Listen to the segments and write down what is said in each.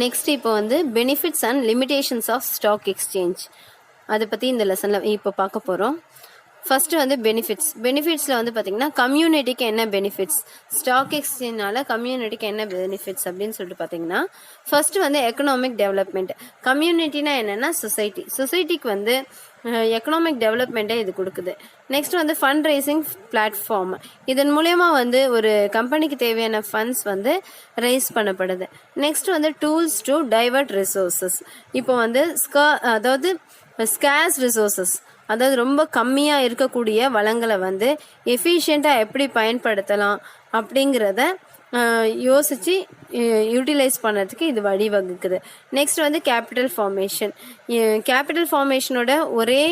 Next இப்போ வந்து benefits and limitations of stock exchange அதை பற்றி இந்த லெசனில் இப்போ பார்க்க போகிறோம். ஃபஸ்ட்டு வந்து பெனிஃபிட்ஸில் வந்து பார்த்திங்கன்னா கம்யூனிட்டிக்கு என்ன பெனிஃபிட்ஸ், ஸ்டாக் எக்ஸ்சேஞ்ச்னால கம்யூனிட்டிக்கு என்ன பெனிஃபிட்ஸ் அப்படின்னு சொல்லிட்டு பார்த்தீங்கன்னா, ஃபஸ்ட்டு வந்து எக்கனாமிக் டெவலப்மெண்ட். கம்யூனிட்டினா என்னென்னா சொசைட்டிக்கு வந்து எக்கனாமிக் டெவலப்மெண்ட்டை இது கொடுக்குது. நெக்ஸ்ட் வந்து ஃபண்ட் ரைசிங் பிளாட்ஃபார்ம். இதன் மூலயமா வந்து ஒரு கம்பெனிக்கு தேவையான ஃபண்ட்ஸ் வந்து ரைஸ் பண்ணப்படுது. நெக்ஸ்ட் வந்து டூல்ஸ் டு டைவர்ட் ரிசோர்ஸஸ். இப்போ வந்து அதாவது ஸ்கேர்ஸ் ரிசோர்ஸஸ், அதாவது ரொம்ப கம்மியாக இருக்கக்கூடிய வளங்களை வந்து எஃபிஷியண்ட்டாக எப்படி பயன்படுத்தலாம் அப்படிங்கிறத யோசித்து யூட்டிலைஸ் பண்ணுறதுக்கு இது வழிவகுக்குது. நெக்ஸ்ட் வந்து கேபிட்டல் ஃபார்மேஷனோட ஒரே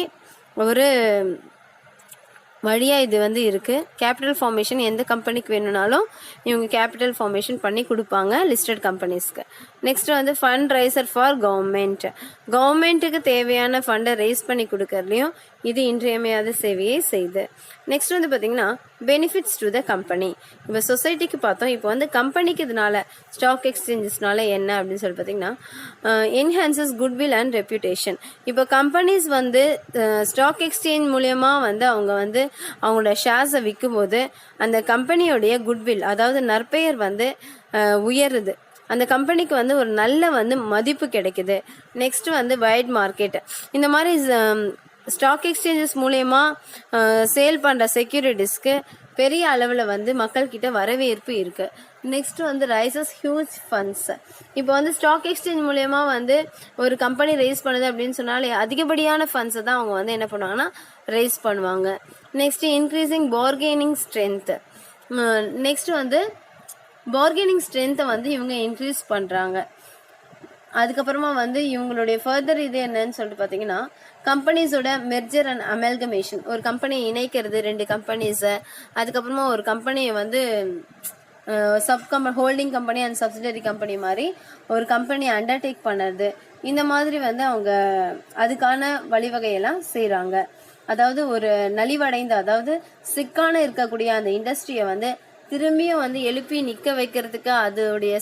ஒரு வழியாக இது வந்து இருக்குது. கேபிட்டல் ஃபார்மேஷன் எந்த கம்பெனிக்கு வேணும்னாலும் இவங்க கேபிட்டல் ஃபார்மேஷன் பண்ணி கொடுப்பாங்க லிஸ்டட் கம்பெனிஸ்க்கு. நெக்ஸ்ட் வந்து ஃபண்ட் ரைசர் ஃபார் கவர்மெண்ட்டுக்கு தேவையான ஃபண்டை ரைஸ் பண்ணி கொடுக்கறதுலையும் இது இன்றியமையாத சேவையை செய்யுது. நெக்ஸ்ட் வந்து பார்த்திங்கன்னா பெனிஃபிட்ஸ் டு த கம்பெனி. இப்போ சொசைட்டிக்கு பார்த்தோம், இப்போ வந்து கம்பெனிக்கு இதனால ஸ்டாக் எக்ஸ்சேஞ்சஸ்னால என்ன அப்படின்னு சொல்லி பார்த்தீங்கன்னா என்ஹான்சஸ் குட்வில் அண்ட் ரெப்யூட்டேஷன். இப்போ கம்பெனிஸ் வந்து ஸ்டாக் எக்ஸ்சேஞ்ச் மூலயமா வந்து அவங்க வந்து அவங்களோட ஷேர்ஸை விற்கும்போது அந்த கம்பெனியோடைய குட்வில், அதாவது நற்பெயர் வந்து உயருது. அந்த கம்பெனிக்கு வந்து ஒரு நல்ல வந்து மதிப்பு கிடைக்குது. நெக்ஸ்ட் வந்து வைட் மார்க்கெட். இந்த மாதிரி ஸ்டாக் எக்ஸ்சேஞ்சஸ் மூலயமா சேல் பண்ணுற செக்யூரிட்டிஸ்க்கு பெரிய அளவில் வந்து மக்கள்கிட்ட வரவேற்பு இருக்குது. நெக்ஸ்ட் வந்து ரைசஸ் ஹியூஜ் ஃபண்ட்ஸ். இப்போ வந்து ஸ்டாக் எக்ஸ்சேஞ்ச் மூலயமா வந்து ஒரு கம்பெனி ரைஸ் பண்ணுது அப்படின்னு சொன்னாலே அதிகப்படியான ஃபண்ட்ஸை தான் அவங்க வந்து என்ன பண்ணுவாங்கன்னா ரைஸ் பண்ணுவாங்க. Next increasing bargaining strength. Next வந்து பார்கெனிங் ஸ்ட்ரென்த்தை வந்து இவங்க இன்க்ரீஸ் பண்ணுறாங்க. அதுக்கப்புறமா வந்து இவங்களுடைய ஃபர்தர் இது என்னன்னு சொல்லிட்டு பார்த்தீங்கன்னா கம்பெனிஸோட மெர்ஜர் அண்ட் அமெல்கமேஷன். ஒரு கம்பெனியை இணைக்கிறது, 2 கம்பெனிஸை. அதுக்கப்புறமா ஒரு கம்பெனியை வந்து holding company and subsidiary company மாதிரி ஒரு கம்பெனியை அண்டர்டேக் பண்ணுறது. இந்த மாதிரி வந்து அவங்க அதுக்கான வழிவகையெல்லாம் செய்கிறாங்க. அதாவது ஒரு நலிவடைந்த, அதாவது சிக்கான இருக்கக்கூடிய அந்த இண்டஸ்ட்ரியை வந்து திரும்பியும் வந்து எழுப்பி நிற்க வைக்கிறதுக்கு, அதோடைய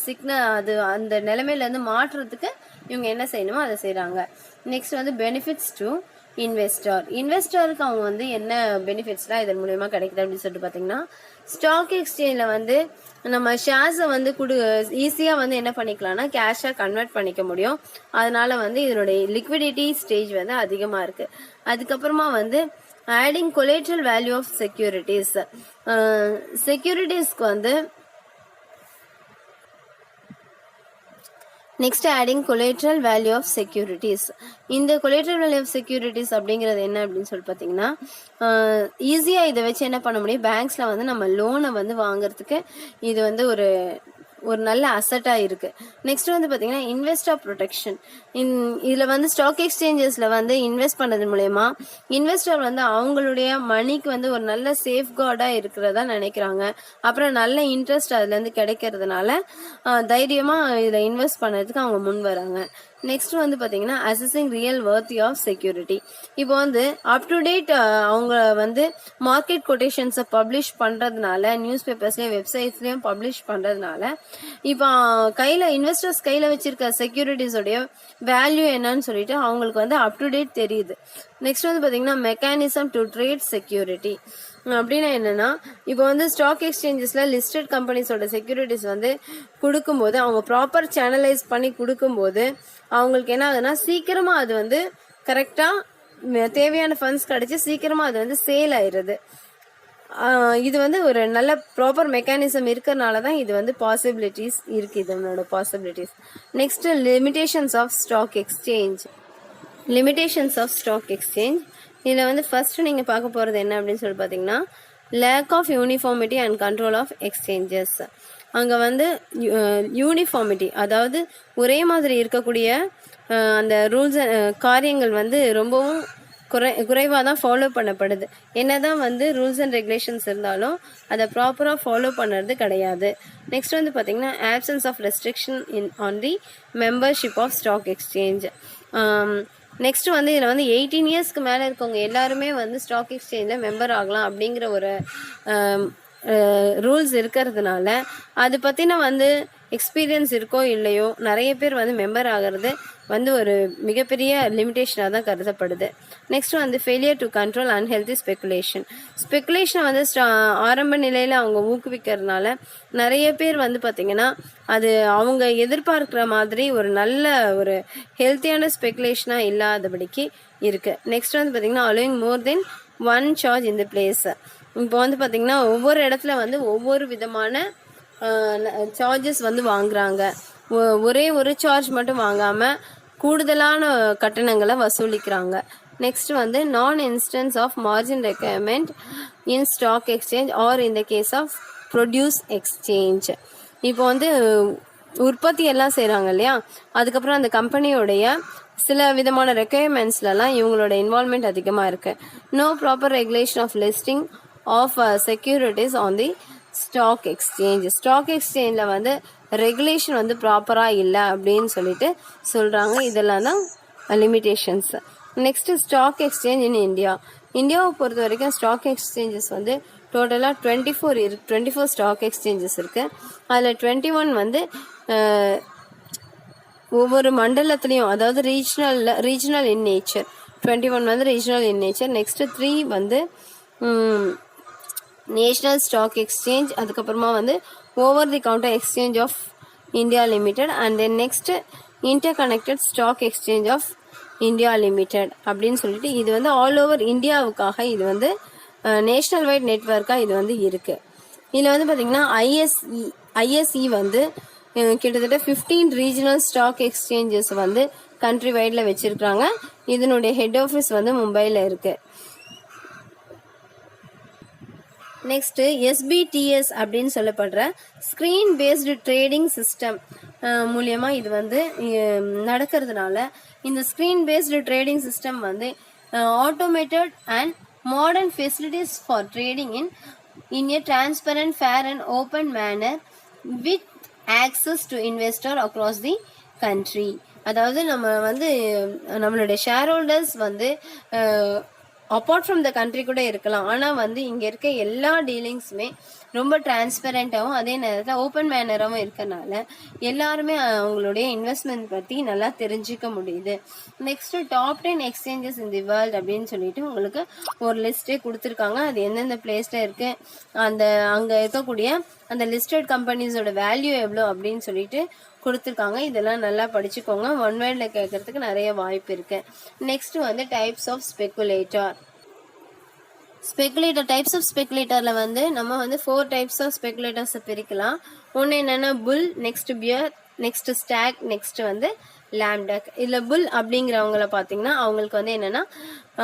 அது அந்த நிலைமையிலேருந்து மாற்றுறதுக்கு இவங்க என்ன செய்யணுமோ அதை செய்கிறாங்க. நெக்ஸ்ட் வந்து பெனிஃபிட்ஸ் டு இன்வெஸ்டருக்கு அவங்க வந்து என்ன பெனிஃபிட்ஸ்லாம் இதன் மூலயமா கிடைக்குது அப்படின்னு சொல்லிட்டு பார்த்தீங்கன்னா ஸ்டாக் எக்ஸ்சேஞ்சில் வந்து நம்ம ஷேர்ஸை வந்து ஈஸியாக வந்து என்ன பண்ணிக்கலாம்னா கேஷாக கன்வெர்ட் பண்ணிக்க முடியும். அதனால வந்து இதனுடைய லிக்விடிட்டி ஸ்டேஜ் வந்து அதிகமாக இருக்குது. அதுக்கப்புறமா வந்து ஆடிங் கொலேட்ரல் வேல்யூ ஆஃப் செக்யூரிட்டிஸ்க்கு வந்து next adding collateral value of securities. இந்த கொலேட்ரல் வேல்யூ ஆஃப் செக்யூரிட்டிஸ் அப்படிங்கிறது என்ன அப்படின்னு சொல்லி பார்த்தீங்கன்னா ஈஸியாக இதை வச்சு என்ன பண்ண முடியும், பேங்க்ஸில் வந்து நம்ம லோனை வந்து வாங்குறதுக்கு இது வந்து ஒரு நல்ல அசட்டாக இருக்குது. நெக்ஸ்ட் வந்து பார்த்தீங்கன்னா இன்வெஸ்டர் ப்ரொடெக்ஷன். இதில் வந்து ஸ்டாக் எக்ஸ்சேஞ்சஸில் வந்து இன்வெஸ்ட் பண்ணது மூலயமா இன்வெஸ்டர் வந்து அவங்களுடைய மணிக்கு வந்து ஒரு நல்ல சேஃப்கார்டாக இருக்கிறதா நினைக்கிறாங்க. அப்புறம் நல்ல இன்ட்ரெஸ்ட் அதுலேருந்து கிடைக்கிறதுனால தைரியமாக இதில் இன்வெஸ்ட் பண்ணுறதுக்கு அவங்க முன் வராங்க. நெக்ஸ்ட் வந்து பார்த்தீங்கன்னா assessing real worth of security. இப்போ வந்து அப் டு டேட் அவங்க வந்து மார்க்கெட் கொட்டேஷன்ஸை பப்ளிஷ் பண்ணுறதுனால, நியூஸ் பேப்பர்ஸ்லேயும் வெப்சைட்ஸ்லேயும் பப்ளிஷ் பண்ணுறதுனால இப்போ இன்வெஸ்டர்ஸ் கையில் வச்சிருக்க செக்யூரிட்டிஸோடைய வேல்யூ என்னன்னு சொல்லிட்டு அவங்களுக்கு வந்து அப் டு டேட் தெரியுது. நெக்ஸ்ட் வந்து பார்த்தீங்கன்னா மெக்கானிசம் டு ட்ரேட் செக்யூரிட்டி. அப்படின்னா என்னன்னா இப்போ வந்து ஸ்டாக் எக்ஸ்சேஞ்சஸில் லிஸ்டட் கம்பெனிஸோட செக்யூரிட்டிஸ் வந்து கொடுக்கும்போது அவங்க ப்ராப்பர் சேனலைஸ் பண்ணி கொடுக்கும்போது அவங்களுக்கு என்ன ஆகுதுன்னா சீக்கிரமாக அது வந்து கரெக்டாக தேவையான ஃபண்ட்ஸ் கிடச்சி சீக்கிரமாக அது வந்து சேல் ஆயிடுது. இது வந்து ஒரு நல்ல ப்ராப்பர் மெக்கானிசம் இருக்கிறனால தான் இது வந்து பாசிபிலிட்டிஸ் இருக்குது, இதனோட possibilities. Next limitations of stock exchange. இதில் வந்து ஃபர்ஸ்ட் நீங்கள் பார்க்க போகிறது என்ன அப்படின்னு சொல்லி பார்த்தீங்கன்னா lack of uniformity and control of exchanges. அங்கே வந்து யூனிஃபார்மிட்டி, அதாவது ஒரே மாதிரி இருக்கக்கூடிய அந்த ரூல்ஸ் காரியங்கள் வந்து ரொம்பவும் குறைவாக தான் ஃபாலோ பண்ணப்படுது. என்ன தான் வந்து ரூல்ஸ் அண்ட் ரெகுலேஷன்ஸ் இருந்தாலும் அதை ப்ராப்பராக ஃபாலோ பண்ணுறது கிடையாது. நெக்ஸ்ட் வந்து பார்த்திங்கன்னா absence of restriction on the membership of stock exchange. Next வந்து இதில் வந்து 18 இயர்ஸ்க்கு மேலே இருக்கவங்க எல்லாருமே வந்து ஸ்டாக் எக்ஸ்சேஞ்சில் மெம்பர் ஆகலாம் அப்படிங்கிற ஒரு ரூல்ஸ் இருக்கிறதுனால அது பற்றின வந்து எக்ஸ்பீரியன்ஸ் இருக்கோ இல்லையோ நிறைய பேர் வந்து மெம்பர் ஆகிறது வந்து ஒரு மிகப்பெரிய லிமிடேஷனாக தான் கருதப்படுது. நெக்ஸ்ட் வந்து ஃபெயிலியர் டு கண்ட்ரோல் அன்ஹெல்தி ஸ்பெகுலேஷனை வந்து ஆரம்ப நிலையில் அவங்க ஊக்குவிக்கிறதுனால நிறைய பேர் வந்து பார்த்திங்கன்னா அது அவங்க எதிர்பார்க்குற மாதிரி ஒரு நல்ல ஒரு ஹெல்த்தியான ஸ்பெகுலேஷனாக இல்லாதபடிக்கு இருக்குது. நெக்ஸ்ட் வந்து பார்த்திங்கன்னா அலோயிங் மோர் தென் ஒன் சார்ஜ் இந்த பிளேஸ். இப்போ வந்து பார்த்திங்கன்னா ஒவ்வொரு இடத்துல வந்து ஒவ்வொரு விதமான சார்ஜஸ் வந்து வாங்குறாங்க. ஒரே ஒரு சார்ஜ் மட்டும் வாங்காமல் கூடுதலான கட்டணங்களை வசூலிக்கிறாங்க. நெக்ஸ்ட் வந்து non instance of margin requirement in stock exchange or in the case of produce exchange. இப்போ வந்து உற்பத்தி எல்லாம் செய்கிறாங்க இல்லையா, அதுக்கப்புறம் அந்த கம்பெனியோடைய சில விதமான ரெக்யர்மெண்ட்ஸ்லாம் இவங்களோட இன்வால்மெண்ட் அதிகமாக இருக்குது. No proper regulation of listing of securities on the stock எக்ஸ்சேஞ்சில் வந்து ரெகுலேஷன் வந்து ப்ராப்பராக இல்லை அப்படின்னு சொல்லிட்டு சொல்கிறாங்க. இதெல்லாம் தான் லிமிட்டேஷன்ஸ். நெக்ஸ்ட்டு ஸ்டாக் எக்ஸ்சேஞ்ச் இன் இந்தியாவை பொறுத்த வரைக்கும் ஸ்டாக் எக்ஸ்சேஞ்சஸ் வந்து டோட்டலாக 24 ஸ்டாக் எக்ஸ்சேஞ்சஸ் இருக்குது. அதில் 21 வந்து ஒவ்வொரு மண்டலத்துலேயும், அதாவது ரீஜனல் இன் நேச்சர். 21 வந்து ரீஜனல் இன் நேச்சர். நெக்ஸ்ட்டு 3 வந்து நேஷ்னல் ஸ்டாக் எக்ஸ்சேஞ்ச், அதுக்கப்புறமா வந்து over the counter exchange of India limited, and then next interconnected stock exchange of India limited அப்படின்னு சொல்லிட்டு இது வந்து ஆல் ஓவர் இந்தியாவுக்காக இது வந்து நேஷ்னல் வைட் நெட்வொர்க்காக இது வந்து இருக்குது. இதில் வந்து பார்த்திங்கன்னா ஐஎஸ்இ வந்து கிட்டத்தட்ட 15 ரீஜனல் ஸ்டாக் எக்ஸ்சேஞ்சஸ் வந்து கண்ட்ரி வைடில் வச்சுருக்காங்க. இதனுடைய ஹெட் ஆஃபீஸ் வந்து மும்பையில் இருக்குது. நெக்ஸ்ட்டு எஸ்பிடிஎஸ் அப்படின்னு சொல்லப்படுற ஸ்க்ரீன் பேஸ்டு ட்ரேடிங் சிஸ்டம் மூலியமாக இது வந்து நடக்கிறதுனால இந்த ஸ்க்ரீன் பேஸ்டு ட்ரேடிங் சிஸ்டம் வந்து automated and modern facilities for trading in a transparent, fair and open manner with access to investor across the country. அதாவது நம்ம வந்து நம்மளுடைய ஷேர் ஹோல்டர்ஸ் வந்து அப்பார்ட் ஃப்ரம் த கண்ட்ரி கூட இருக்கலாம், ஆனால் வந்து இங்கே இருக்க எல்லா டீலிங்ஸுமே ரொம்ப டிரான்ஸ்பரண்ட்டாகவும் அதே நேரத்தில் ஓப்பன் மேனராகவும் இருக்கனால எல்லாருமே அவங்களுடைய இன்வெஸ்ட்மெண்ட் பற்றி நல்லா தெரிஞ்சிக்க முடியுது. Next top 10 exchanges in the world அப்படின்னு சொல்லிட்டு உங்களுக்கு ஒரு லிஸ்ட்டே கொடுத்துருக்காங்க. அது எந்தெந்த பிளேஸில் இருக்குது, அங்கே இருக்கக்கூடிய அந்த லிஸ்டட் கம்பெனிஸோட வேல்யூ எவ்வளோ அப்படின்னு சொல்லிட்டு கொடுத்துருக்காங்க. இதெல்லாம் நல்லா படிச்சுக்கோங்க, ஒன் வேர்டில் கேட்கறதுக்கு நிறைய வாய்ப்பு இருக்குது. நெக்ஸ்ட் வந்து டைப்ஸ் ஆஃப் டைப்ஸ் ஆஃப் ஸ்பெகுலேட்டரில் வந்து நம்ம வந்து 4 டைப்ஸ் ஆஃப் ஸ்பெகுலேட்டர்ஸை பிரிக்கலாம். ஒன்று என்னென்னா bull, next bear, next stag, next வந்து லேம்டக். இதில் புல் அப்படிங்கிறவங்கள பார்த்தீங்கன்னா அவங்களுக்கு வந்து என்னென்னா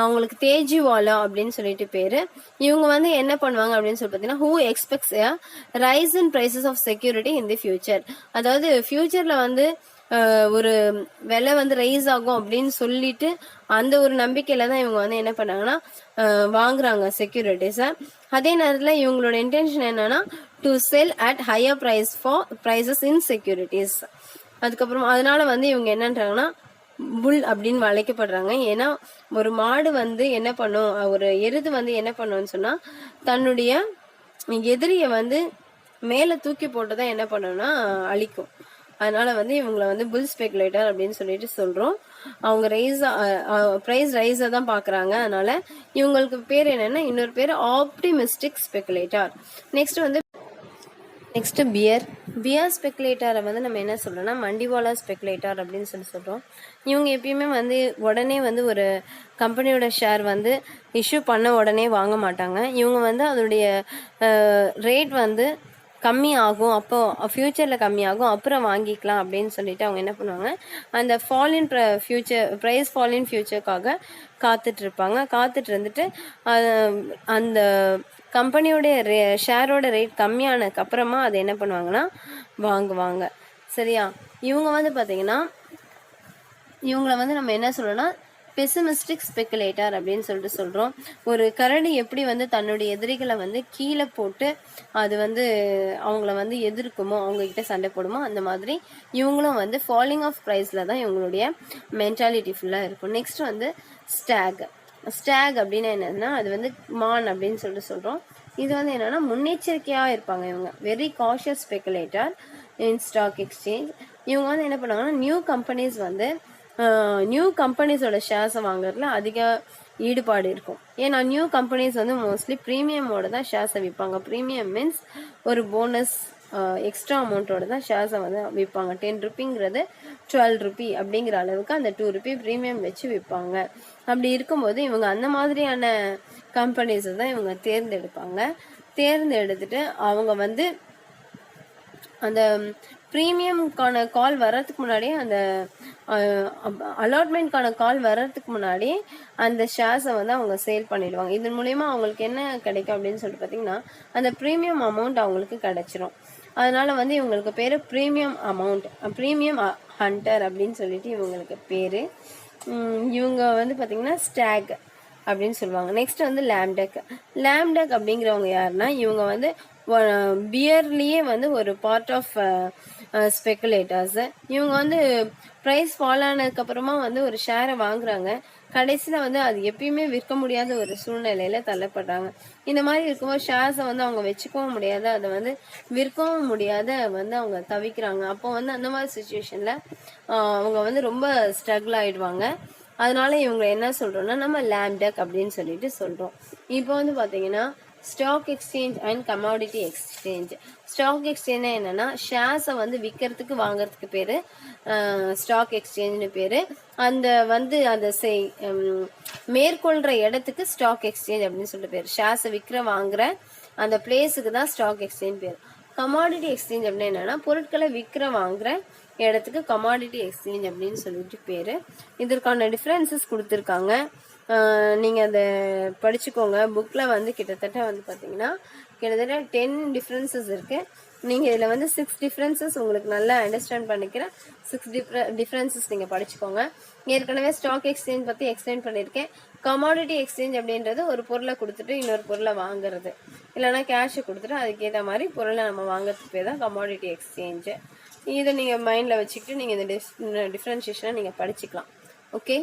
அவங்களுக்கு தேஜிவாலா அப்படின்னு சொல்லிட்டு பேர். இவங்க வந்து என்ன பண்ணுவாங்க அப்படின்னு சொல்லி பார்த்தீங்கன்னா who expects a rise in prices of security in the future. அதாவது ஃபியூச்சரில் வந்து ஒரு விலை வந்து ரைஸ் ஆகும் அப்படின்னு சொல்லிட்டு அந்த ஒரு நம்பிக்கையில தான் இவங்க வந்து என்ன பண்ணாங்கன்னா வாங்குறாங்க செக்யூரிட்டிஸை. அதே நேரத்தில் இவங்களோட இன்டென்ஷன் என்னன்னா to sell at higher prices in securities. அதுக்கப்புறம் அதனால வந்து இவங்க என்னன்றாங்கன்னா புல் அப்படின்னு அழைக்கப்படுறாங்க. ஏன்னா ஒரு மாடு வந்து என்ன பண்ணும், ஒரு எருது வந்து என்ன பண்ணும்னு சொன்னா தன்னுடைய எதிரியை வந்து மேலே தூக்கி போட்டு தான் என்ன பண்ணணும்னா அழிக்கும். அதனால வந்து இவங்களை வந்து புல் ஸ்பெகுலேட்டர் அப்படின்னு சொல்லிட்டு சொல்றோம். அவங்க ப்ரைஸ் ரைஸை தான் பார்க்குறாங்க. அதனால இவங்களுக்கு பேர் என்னன்னா இன்னொரு பேர் ஆப்டிமிஸ்டிக் ஸ்பெகுலேட்டர். நெக்ஸ்ட் பியர் ஸ்பெகுலேட்டரை வந்து நம்ம என்ன சொல்றோம்னா மண்டிவாலா ஸ்பெகுலேட்டர் அப்படின்னு சொல்றோம். இவங்க எப்பயுமே வந்து உடனே வந்து ஒரு கம்பெனியோட ஷேர் வந்து இஷ்யூ பண்ண உடனே வாங்க மாட்டாங்க. இவங்க வந்து அதோடைய ரேட் வந்து கம்மியாகும், அப்போ ஃப்யூச்சரில் கம்மியாகும், அப்புறம் வாங்கிக்கலாம் அப்படின்னு சொல்லிட்டு அவங்க என்ன பண்ணுவாங்க, அந்த ப்ரைஸ் ஃபால் இன் ஃபியூச்சருக்காக காத்துட்டு இருந்துட்டு அந்த கம்பெனியோடைய ஷேரோட ரேட் கம்மியானதுக்கு அப்புறமா அதை என்ன பண்ணுவாங்கன்னா வாங்குவாங்க. சரியா? இவங்க வந்து பார்த்தீங்கன்னா இவங்கள வந்து நம்ம என்ன சொல்றோம்னா பெசிமிஸ்டிக் ஸ்பெகுலேட்டர் அப்படின்னு சொல்லிட்டு சொல்கிறோம். ஒரு கரடி எப்படி வந்து தன்னுடைய எதிரிகளை வந்து கீழே போட்டு அது வந்து அவங்கள வந்து எதிர்க்குமோ, அவங்கக்கிட்ட சண்டை போடுமோ, அந்த மாதிரி இவங்களும் வந்து ஃபாலிங் ஆஃப் ப்ரைஸில் தான் இவங்களுடைய மென்டாலிட்டி ஃபுல்லாக இருக்கும். நெக்ஸ்ட் வந்து ஸ்டாக் அப்படின்னா என்னன்னா அது வந்து மான் அப்படின்னு சொல்லிட்டு சொல்கிறோம். இது வந்து என்னென்னா முன்னெச்சரிக்கையாக இருப்பாங்க. இவங்க very cautious speculator. In stock exchange. இவங்க வந்து என்ன பண்ணாங்கன்னா நியூ கம்பெனிஸோட ஷேர்ஸை வாங்குறதுல அதிக ஈடுபாடு இருக்கும். ஏன்னா நியூ கம்பெனிஸ் வந்து மோஸ்ட்லி ப்ரீமியமோட தான் ஷேர்ஸை விற்பாங்க. ப்ரீமியம் மீன்ஸ் ஒரு போனஸ் எக்ஸ்ட்ரா அமௌண்ட்டோட தான் ஷேர்ஸை வந்து விற்பாங்க. 10 ரூபிங்கிறது 12 ரூபி அப்படிங்கிற அளவுக்கு அந்த 2 ரூபி ப்ரீமியம் வச்சு விற்பாங்க. அப்படி இருக்கும்போது இவங்க அந்த மாதிரியான கம்பெனிஸை தான் இவங்க தேர்ந்தெடுப்பாங்க. தேர்ந்தெடுத்துட்டு அவங்க வந்து அந்த ப்ரீமியம்கான கால் வர்றதுக்கு முன்னாடியே அந்த அலாட்மெண்ட்கான கால் வர்றதுக்கு முன்னாடி அந்த ஷேர்ஸை வந்து அவங்க சேல் பண்ணிடுவாங்க. இதன் மூலயமா அவங்களுக்கு என்ன கிடைக்கும் அப்படின்னு சொல்லிட்டு பார்த்தீங்கன்னா அந்த ப்ரீமியம் அமௌண்ட் அவங்களுக்கு கிடைச்சிரும். அதனால வந்து இவங்களுக்கு பேர் ப்ரீமியம் ஹண்டர் அப்படின்னு சொல்லிட்டு இவங்களுக்கு பேர். இவங்க வந்து பார்த்தீங்கன்னா ஸ்டாக் அப்படின்னு சொல்லுவாங்க. நெக்ஸ்ட் வந்து லேம்டெக் அப்படிங்கிறவங்க யாருன்னா இவங்க வந்து பியர்லேயே வந்து ஒரு பார்ட் ஆஃப் ஸ்பெகுலேட்டர்ஸ். இவங்க வந்து ப்ரைஸ் ஃபால் ஆனதுக்கப்புறமா வந்து ஒரு ஷேரை வாங்குறாங்க. கடைசியில் வந்து அது எப்பயுமே விற்க முடியாத ஒரு சூழ்நிலையில தள்ளப்படுறாங்க. இந்த மாதிரி இருக்கும்போது ஷேர்ஸை வந்து அவங்க வச்சுக்கவும் முடியாது, அதை வந்து விற்கவும் முடியாத வந்து அவங்க தவிக்கிறாங்க. அப்போ வந்து அந்த மாதிரி சுச்சுவேஷன்ல அவங்க வந்து ரொம்ப ஸ்ட்ரகிள் ஆயிடுவாங்க. அதனால இவங்க என்ன சொல்றோம்னா நம்ம லேம்டெக் அப்படின்னு சொல்லிட்டு சொல்றோம். இப்போ வந்து பாத்தீங்கன்னா stock exchange and commodity exchange. Stock exchange என்னன்னா ஷேர்ஸை வந்து விற்கிறதுக்கு வாங்குறதுக்கு பேரு ஸ்டாக் எக்ஸ்சேஞ்ச்னு பேரு. அந்த வந்து அந்த மேற்கொள்ற இடத்துக்கு ஸ்டாக் எக்ஸ்சேஞ்ச் அப்படின்னு சொல்லிட்டு பேரு. ஷேர்ஸை வாங்குற அந்த பிளேஸுக்கு தான் ஸ்டாக் எக்ஸ்சேஞ்ச் பேர். கமாடிட்டி எக்ஸ்சேஞ்ச் அப்படின்னு என்னன்னா பொருட்களை வாங்குற இடத்துக்கு கமாடிட்டி எக்ஸ்சேஞ்ச் அப்படின்னு சொல்லிட்டு பேரு. இதற்கான டிஃபரன்சஸ் கொடுத்துருக்காங்க. நீங்கள் அதை படிச்சுக்கோங்க. புக்கில் வந்து கிட்டத்தட்ட வந்து பார்த்தீங்கன்னா கிட்டத்தட்ட 10 டிஃப்ரென்சஸ் இருக்குது. நீங்கள் இதில் வந்து 6 டிஃப்ரென்சஸ் உங்களுக்கு நல்லா அண்டர்ஸ்டாண்ட் பண்ணிக்கிற 6 டிஃப்ரென்சஸ் நீங்கள் படிச்சுக்கோங்க. ஏற்கனவே ஸ்டாக் எக்ஸ்சேஞ்ச் பற்றி எக்ஸ்பிளைன் பண்ணியிருக்கேன். கமாடிட்டி எக்ஸ்சேஞ்ச் அப்படின்றது ஒரு பொருளை கொடுத்துட்டு இன்னொரு பொருளை வாங்குறது, இல்லைனா கேஷை கொடுத்துட்டு அதுக்கேற்ற மாதிரி பொருளை நம்ம வாங்குறதுக்கு பேர் தான் கமாடிட்டி எக்ஸ்சேஞ்சு. இதை நீங்கள் மைண்டில் வச்சுக்கிட்டு நீங்கள் இந்த டிஃப்ரென்ஷியேஷனை நீங்கள் படிச்சுக்கலாம். ஓகே.